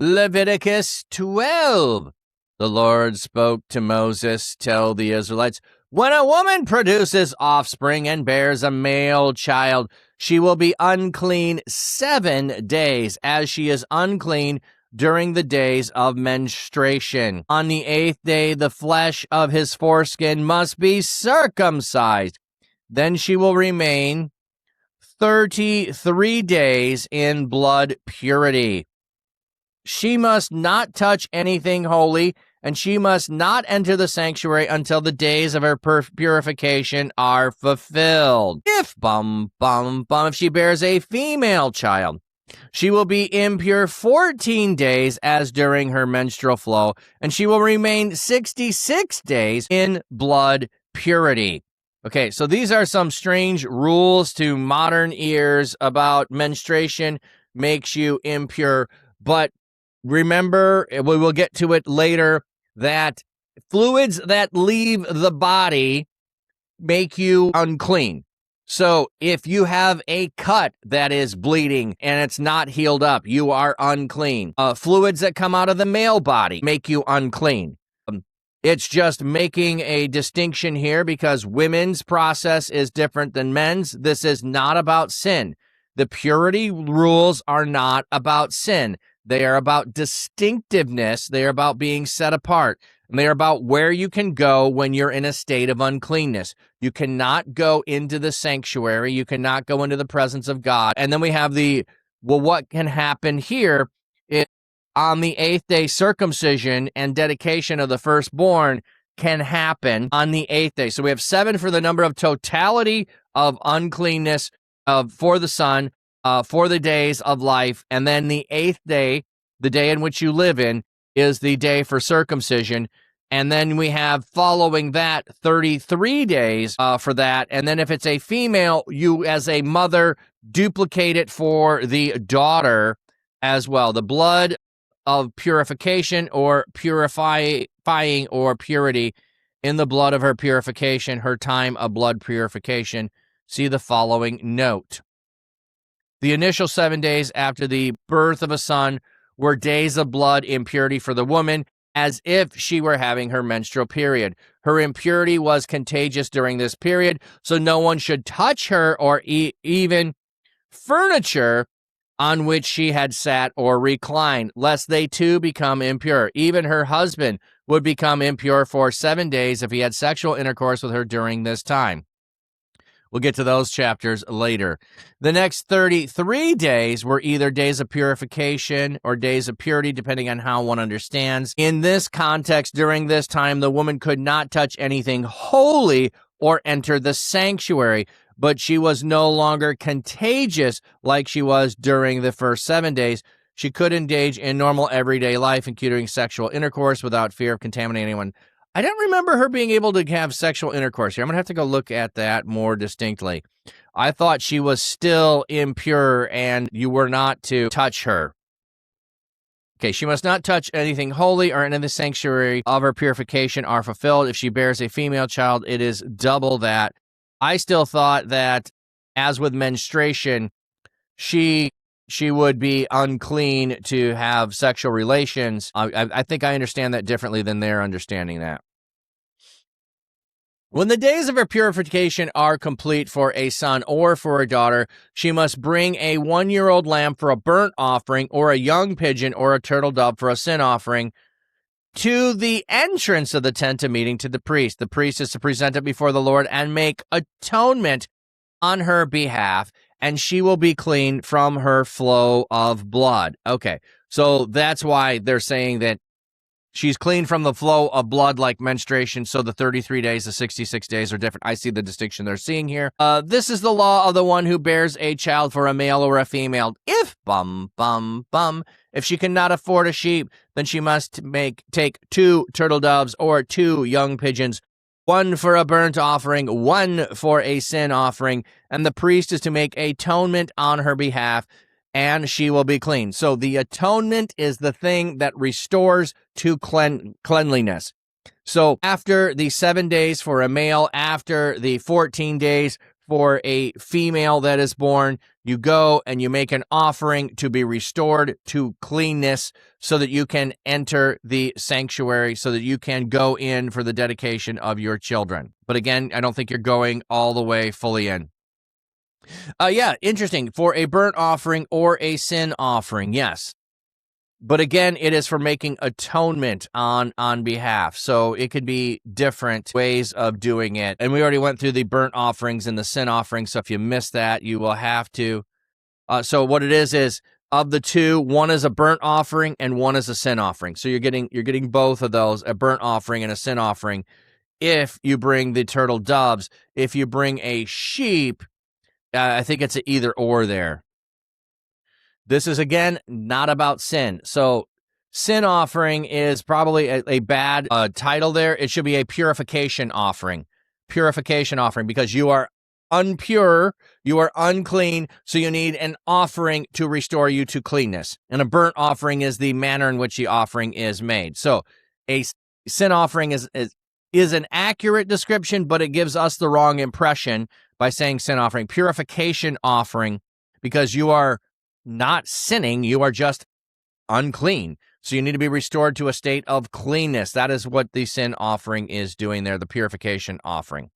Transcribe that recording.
Leviticus 12. The Lord spoke to Moses, tell the Israelites, when a woman produces offspring and bears a male child, she will be unclean 7 days, as she is unclean during the days of menstruation. On the 8th day, the flesh of his foreskin must be circumcised. Then she will remain 33 days in blood purity. She must not touch anything holy, and she must not enter the sanctuary until the days of her purification are fulfilled. If she bears a female child, she will be impure 14 days as during her menstrual flow, and she will remain 66 days in blood purity. Okay, so these are some strange rules to modern ears about menstruation makes you impure, but remember, we will get to it later, that fluids that leave the body make you unclean. So if you have a cut that is bleeding and it's not healed up, you are unclean. Fluids that come out of the male body make you unclean. It's just making a distinction here because women's process is different than men's. This is not about sin. The purity rules are not about sin. They are about distinctiveness. They are about being set apart. And they are about where you can go when you're in a state of uncleanness. You cannot go into the sanctuary. You cannot go into the presence of God. And then we have what can happen here is on the 8th day, circumcision and dedication of the firstborn can happen on the 8th day. So we have 7 for the number of totality of uncleanness for the son, for the days of life. And then the 8th day, the day in which you live in, is the day for circumcision. And then we have following that 33 days for that. And then if it's a female, you as a mother duplicate it for the daughter as well. The blood of purification or purifying or purity in the blood of her purification, her time of blood purification. See the following note. The initial 7 days after the birth of a son were days of blood impurity for the woman, as if she were having her menstrual period. Her impurity was contagious during this period, so no one should touch her or even furniture on which she had sat or reclined, lest they too become impure. Even her husband would become impure for 7 days if he had sexual intercourse with her during this time. We'll get to those chapters later. The next 33 days were either days of purification or days of purity, depending on how one understands. In this context, during this time, the woman could not touch anything holy or enter the sanctuary, but she was no longer contagious like she was during the first 7 days. She could engage in normal everyday life, including sexual intercourse, without fear of contaminating anyone. I don't remember her being able to have sexual intercourse here. I'm going to have to go look at that more distinctly. I thought she was still impure and you were not to touch her. Okay, she must not touch anything holy or enter the sanctuary of her purification are fulfilled. If she bears a female child, it is double that. I still thought that, as with menstruation, she would be unclean to have sexual relations. I think I understand that differently than they're understanding that. When the days of her purification are complete for a son or for a daughter, she must bring a 1-year-old lamb for a burnt offering, or a young pigeon or a turtle dove for a sin offering, to the entrance of the tent of meeting to the priest. The priest is to present it before the Lord and make atonement on her behalf, and she will be clean from her flow of blood. Okay, so that's why they're saying that she's clean from the flow of blood like menstruation, so the 33 days, the 66 days are different. I see the distinction they're seeing here. This is the law of the one who bears a child for a male or a female. If, if she cannot afford a sheep, then she must take 2 turtle doves or 2 young pigeons, 1 for a burnt offering, 1 for a sin offering, and the priest is to make atonement on her behalf, and she will be clean. So the atonement is the thing that restores to cleanliness. So after the 7 days for a male, after the 14 days for a female that is born, You go and you make an offering to be restored to cleanness so that you can enter the sanctuary, so that you can go in for the dedication of your children. But again, I don't think you're going all the way fully in. Yeah, interesting. For a burnt offering or a sin offering, yes. But again, it is for making atonement on behalf. So it could be different ways of doing it. And we already went through the burnt offerings and the sin offerings. So if you missed that, you will have to. So what it is of the two, one is a burnt offering and one is a sin offering. So you're getting both of those, a burnt offering and a sin offering. If you bring the turtle doves, if you bring a sheep, I think it's an either or there. This is, again, not about sin. So sin offering is probably a bad title there. It should be a purification offering. Purification offering, because you are unpure, you are unclean, so you need an offering to restore you to cleanness. And a burnt offering is the manner in which the offering is made. So a sin offering is an accurate description, but it gives us the wrong impression by saying sin offering. Purification offering, because you are not sinning, you are just unclean. So you need to be restored to a state of cleanness. That is what the sin offering is doing there, the purification offering.